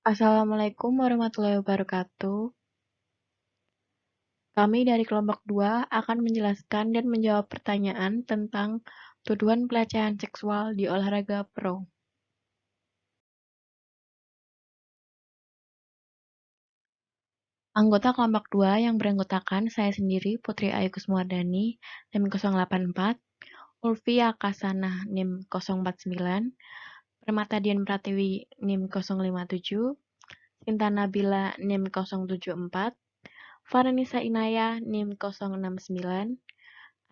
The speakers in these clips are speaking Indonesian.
Assalamualaikum warahmatullahi wabarakatuh. Kami dari kelompok 2 akan menjelaskan dan menjawab pertanyaan tentang tuduhan pelecehan seksual di olahraga pro. Anggota kelompok 2 yang beranggotakan saya sendiri, Putri Ayu Kusmowardani, NIM 084, Ulfi Akasanah NIM 049, Permata Dian Pratiwi NIM 057, Sinta Nabila NIM 074, Farnisa Inaya NIM 069,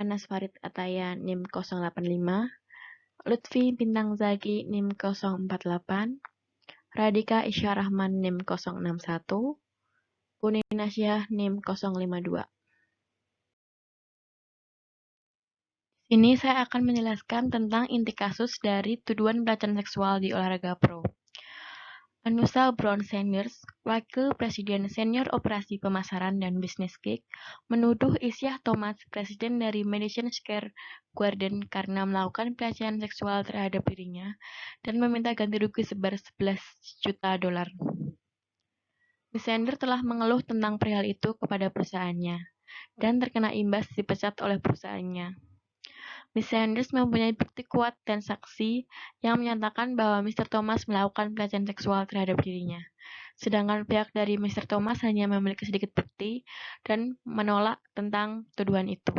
Anas Farid Ataya NIM 085, Lutfi Bintang Zaki NIM 048, Radika Isya Rahman NIM 061, Puni Nasyah NIM 052. Ini saya akan menjelaskan tentang inti kasus dari tuduhan pelecehan seksual di olahraga pro. Anusa Brown Sanders, Wakil Presiden Senior Operasi Pemasaran dan Bisnis Geek, menuduh Isyah Thomas, Presiden dari Madison Square Garden karena melakukan pelecehan seksual terhadap dirinya dan meminta ganti rugi sebesar $11 juta. Ms. Sanders telah mengeluh tentang perihal itu kepada perusahaannya dan terkena imbas dipecat oleh perusahaannya. Ms. Sanders mempunyai bukti kuat dan saksi yang menyatakan bahwa Mr. Thomas melakukan pelecehan seksual terhadap dirinya. Sedangkan pihak dari Mr. Thomas hanya memiliki sedikit bukti dan menolak tentang tuduhan itu.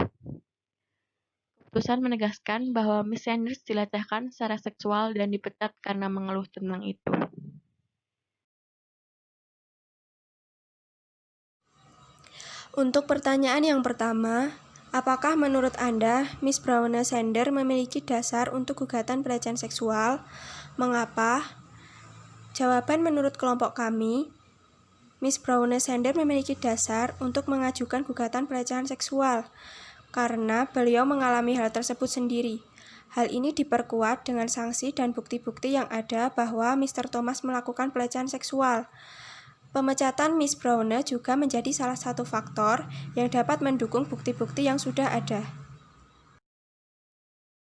Keputusan menegaskan bahwa Ms. Sanders dilecehkan secara seksual dan dipecat karena mengeluh tentang itu. Untuk pertanyaan yang pertama, apakah menurut Anda Miss Browna Sanders memiliki dasar untuk gugatan pelecehan seksual? Mengapa? Jawaban menurut kelompok kami, Miss Browna Sanders memiliki dasar untuk mengajukan gugatan pelecehan seksual karena beliau mengalami hal tersebut sendiri. Hal ini diperkuat dengan sanksi dan bukti-bukti yang ada bahwa Mr. Thomas melakukan pelecehan seksual. Pemecatan Miss Browna juga menjadi salah satu faktor yang dapat mendukung bukti-bukti yang sudah ada.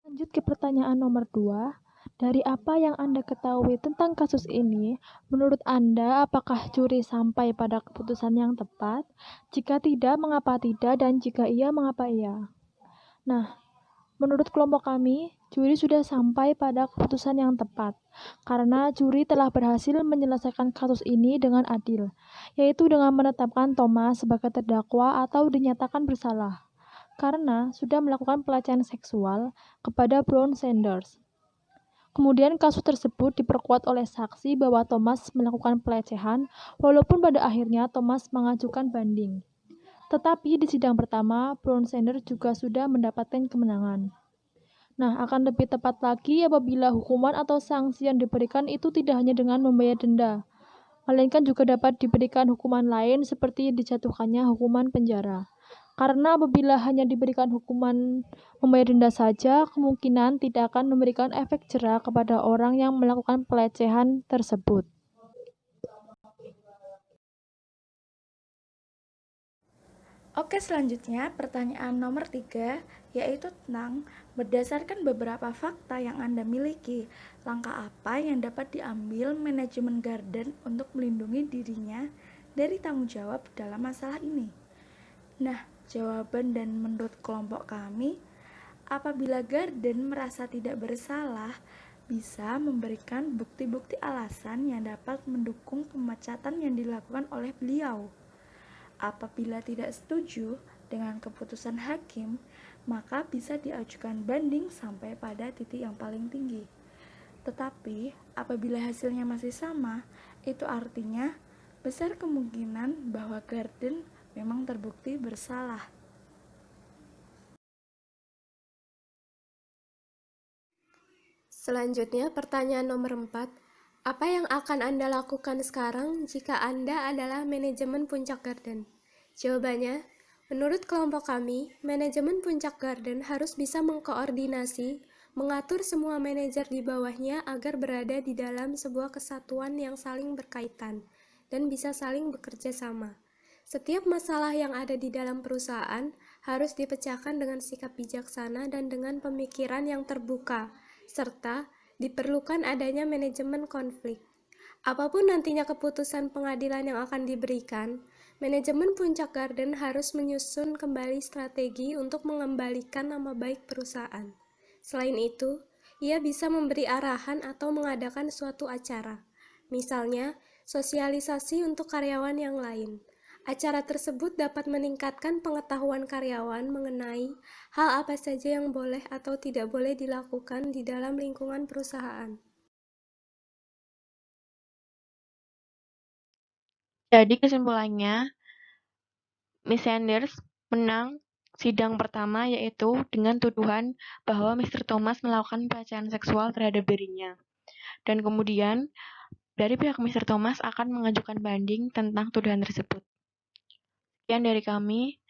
Lanjut ke pertanyaan nomor 2. Dari apa yang Anda ketahui tentang kasus ini, menurut Anda apakah juri sampai pada keputusan yang tepat? Jika tidak, mengapa tidak? Dan jika iya, mengapa iya? Nah, menurut kelompok kami, juri sudah sampai pada keputusan yang tepat, karena juri telah berhasil menyelesaikan kasus ini dengan adil, yaitu dengan menetapkan Thomas sebagai terdakwa atau dinyatakan bersalah, karena sudah melakukan pelecehan seksual kepada Brown Sanders. Kemudian kasus tersebut diperkuat oleh saksi bahwa Thomas melakukan pelecehan, walaupun pada akhirnya Thomas mengajukan banding. Tetapi di sidang pertama, Brown Sanders juga sudah mendapatkan kemenangan. Nah, akan lebih tepat lagi apabila hukuman atau sanksi yang diberikan itu tidak hanya dengan membayar denda, melainkan juga dapat diberikan hukuman lain seperti dijatuhkannya hukuman penjara. Karena apabila hanya diberikan hukuman membayar denda saja, kemungkinan tidak akan memberikan efek jera kepada orang yang melakukan pelecehan tersebut. Oke, selanjutnya pertanyaan nomor 3, yaitu tentang berdasarkan beberapa fakta yang Anda miliki, langkah apa yang dapat diambil manajemen Garden untuk melindungi dirinya dari tanggung jawab dalam masalah ini? Nah, jawaban dan menurut kelompok kami, apabila Garden merasa tidak bersalah, bisa memberikan bukti-bukti alasan yang dapat mendukung pemecatan yang dilakukan oleh beliau. Apabila tidak setuju dengan keputusan hakim, maka bisa diajukan banding sampai pada titik yang paling tinggi. Tetapi, apabila hasilnya masih sama, itu artinya besar kemungkinan bahwa Garden memang terbukti bersalah. Selanjutnya, pertanyaan nomor 4. Apa yang akan Anda lakukan sekarang jika Anda adalah manajemen Puncak Garden? Jawabannya, menurut kelompok kami, manajemen Puncak Garden harus bisa mengkoordinasi, mengatur semua manajer di bawahnya agar berada di dalam sebuah kesatuan yang saling berkaitan dan bisa saling bekerja sama. Setiap masalah yang ada di dalam perusahaan harus dipecahkan dengan sikap bijaksana dan dengan pemikiran yang terbuka, serta diperlukan adanya manajemen konflik. Apapun nantinya keputusan pengadilan yang akan diberikan, manajemen Puncak Garden harus menyusun kembali strategi untuk mengembalikan nama baik perusahaan. Selain itu, ia bisa memberi arahan atau mengadakan suatu acara, misalnya sosialisasi untuk karyawan yang lain. Acara tersebut dapat meningkatkan pengetahuan karyawan mengenai hal apa saja yang boleh atau tidak boleh dilakukan di dalam lingkungan perusahaan. Jadi kesimpulannya, Miss Sanders menang sidang pertama yaitu dengan tuduhan bahwa Mr. Thomas melakukan pelecehan seksual terhadap dirinya. Dan kemudian dari pihak Mr. Thomas akan mengajukan banding tentang tuduhan tersebut. Sekian dari kami,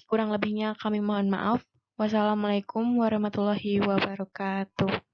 kurang lebihnya kami mohon maaf. Wassalamualaikum warahmatullahi wabarakatuh.